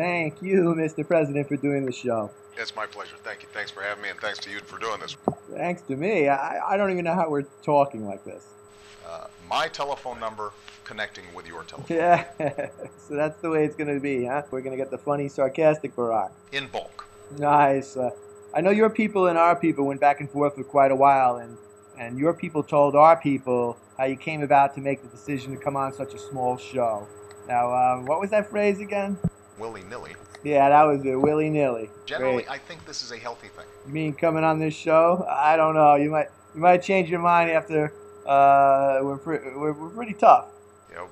Thank you, Mr. President, for doing the show. It's my pleasure. Thank you. Thanks for having me, and thanks to you for doing this. Thanks to me. I don't even know how we're talking like this. My telephone number connecting with your telephone. Yeah, so that's the way it's going to be, huh? We're going to get the funny, sarcastic Barack. In bulk. Nice. I know your people and our people went back and forth for quite a while, and your people told our people how you came about to make the decision to come on such a small show. Now, what was that phrase again? Willy-nilly. Yeah, that was it, willy-nilly. Generally, Great. I think this is a healthy thing. You mean coming on this show? I don't know. You might change your mind after. We're pretty tough. You know,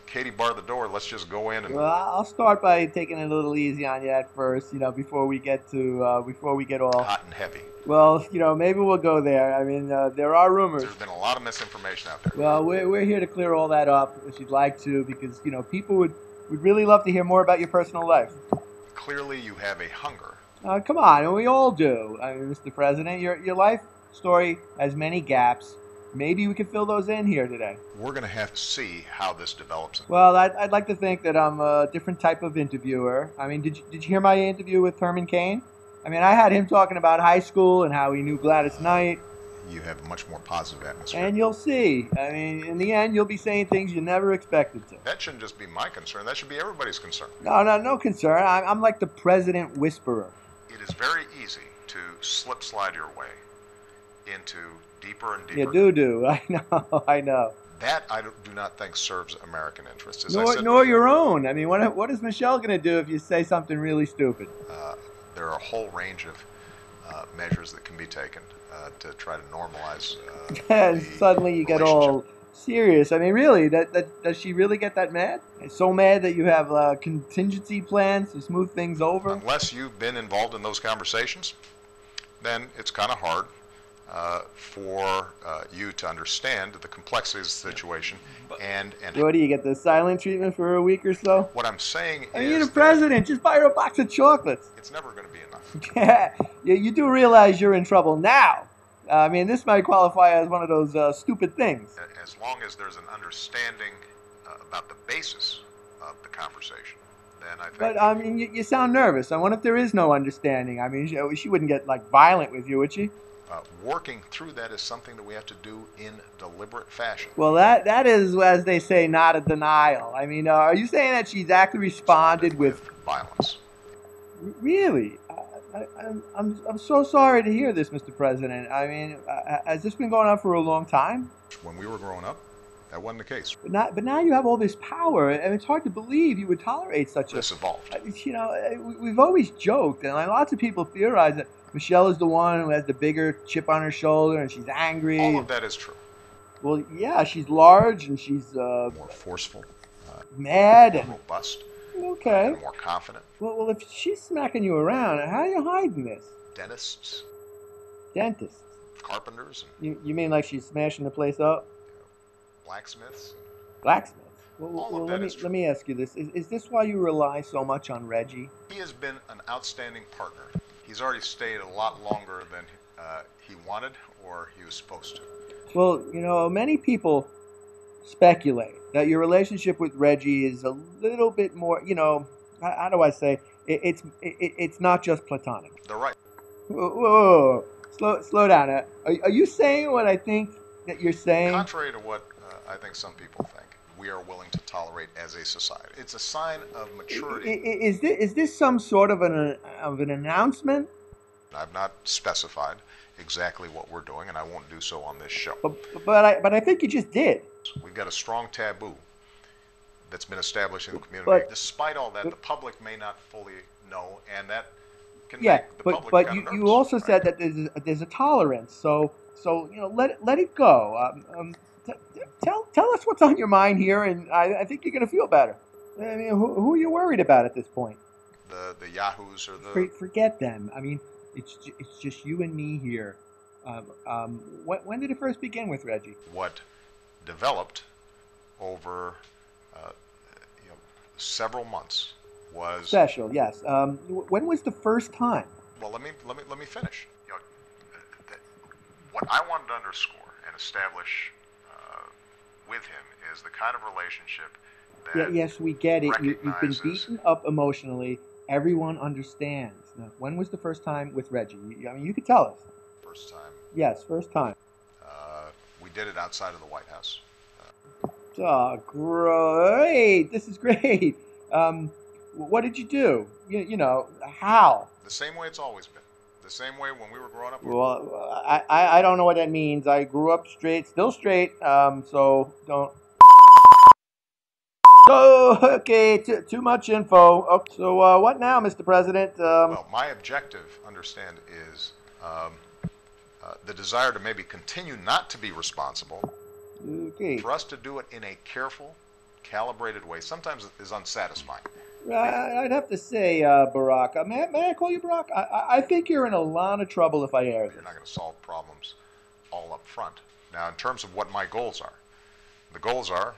Katie barred the door. Let's just go in and. Well, I'll start by taking it a little easy on you at first. Before we get all hot and heavy. Well, maybe we'll go there. I mean, there are rumors. There's been a lot of misinformation out there. Well, we're here to clear all that up if you'd like to, because people would really love to hear more about your personal life. Clearly, you have a hunger. Come on, and we all do. I mean, Mr. President, your life story has many gaps. Maybe we could fill those in here today. We're going to have to see how this develops. Well, I'd like to think that I'm a different type of interviewer. I mean, did you hear my interview with Herman Cain? I mean, I had him talking about high school and how he knew Gladys Knight. You have a much more positive atmosphere. And you'll see. I mean, in the end, you'll be saying things you never expected to. That shouldn't just be my concern. That should be everybody's concern. No concern. I'm like the president whisperer. It is very easy to slide your way into deeper and deeper. You do. I know. That I do not think serves American interests. As nor your own. I mean, what is Michelle going to do if you say something really stupid? There are a whole range of measures that can be taken to try to normalize. And suddenly you get all serious. I mean, really, does she really get that mad? So mad that you have contingency plans to smooth things over? Unless you've been involved in those conversations, then it's kind of hard for you to understand the complexities of the situation. And what do you get, the silent treatment for a week or so? What I'm saying is, you're the president. Just buy her a box of chocolates. It's never going to be enough. Yeah, you do realize you're in trouble now. I mean, this might qualify as one of those stupid things. As long as there's an understanding about the basis of the conversation, then I think. But I mean, you sound nervous. I wonder if there is no understanding. I mean, she wouldn't get violent with you, would she? Working through that is something that we have to do in deliberate fashion. Well, that is, as they say, not a denial. I mean, are you saying that she's actually responded with violence? Really? I'm so sorry to hear this, Mr. President. I mean, has this been going on for a long time? When we were growing up, that wasn't the case. But now you have all this power, and it's hard to believe you would tolerate such this evolved. We've always joked, and lots of people theorize that Michelle is the one who has the bigger chip on her shoulder, and she's angry. All of that is true. Well, yeah, she's large, and she's more forceful, mad, more and robust. Okay. And more confident. Well, if she's smacking you around, how are you hiding this? Dentists. Carpenters. You mean like she's smashing the place up? Blacksmiths. Well, let me ask you this. Is this why you rely so much on Reggie? He has been an outstanding partner. He's already stayed a lot longer than he wanted or he was supposed to. Well, many people speculate that your relationship with Reggie is a little bit more, how do I say, it's not just platonic. They're right. Whoa. Slow down. Are you saying what I think that you're saying? Contrary to what I think some people think, we are willing to tolerate as a society. It's a sign of maturity. Is this some sort of an announcement? I've not specified exactly what we're doing, and I won't do so on this show. But I think you just did. We've got a strong taboo that's been established in the community. Despite all that, the public may not fully know, and that can make the public but kind of you nervous, also right? said that there's a tolerance. So let it go. Tell us what's on your mind here, and I think you're going to feel better. I mean, who are you worried about at this point? The yahoos or the... Forget them. I mean, it's just you and me here. When did it first begin with Reggie? What developed over several months was special. Yes. When was the first time? Well, let me finish. What I wanted to underscore and establish with him is the kind of relationship Dad yes, we get it. You've been recognizes. beaten up emotionally. Everyone understands. Now, when was the first time with Reggie? I mean, you could tell us. First time. Yes, first time. We did it outside of the White House. Oh, great. This is great. What did you do? You know, how? The same way it's always been. The same way when we were growing up. Well, I don't know what that means. I grew up straight, still straight, so don't. Oh, okay, too much info. Okay, so what now, Mr. President? Well, my objective, understand, is the desire to maybe continue not to be responsible. Okay. For us to do it in a careful, calibrated way sometimes is unsatisfying. I'd have to say, Barack. May I call you Barack? I think you're in a lot of trouble if I air You're this. not going to solve problems all up front. Now, in terms of what my goals are, the goals are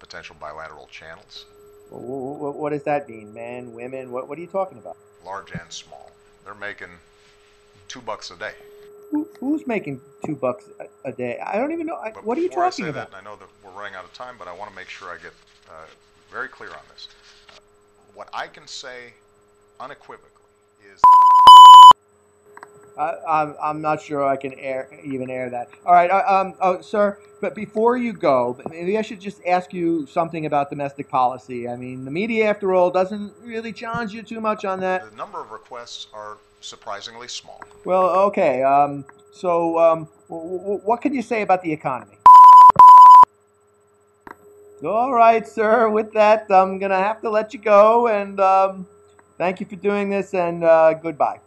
potential bilateral channels, What does that mean? Men, women? What are you talking about? large and small. They're making $2 a day. Who's making $2 a day? I don't even know. But What are you before I talking say about? that, and I know that we're running out of time, but I want to make sure I get very clear on this. What I can say unequivocally is I'm not sure I can even air that. All right, oh, sir. But before you go, maybe I should just ask you something about domestic policy. I mean, the media, after all, doesn't really challenge you too much on that. the number of requests are surprisingly small. Well, okay. What can you say about the economy? All right, sir. With that, I'm gonna have to let you go, and thank you for doing this, and goodbye.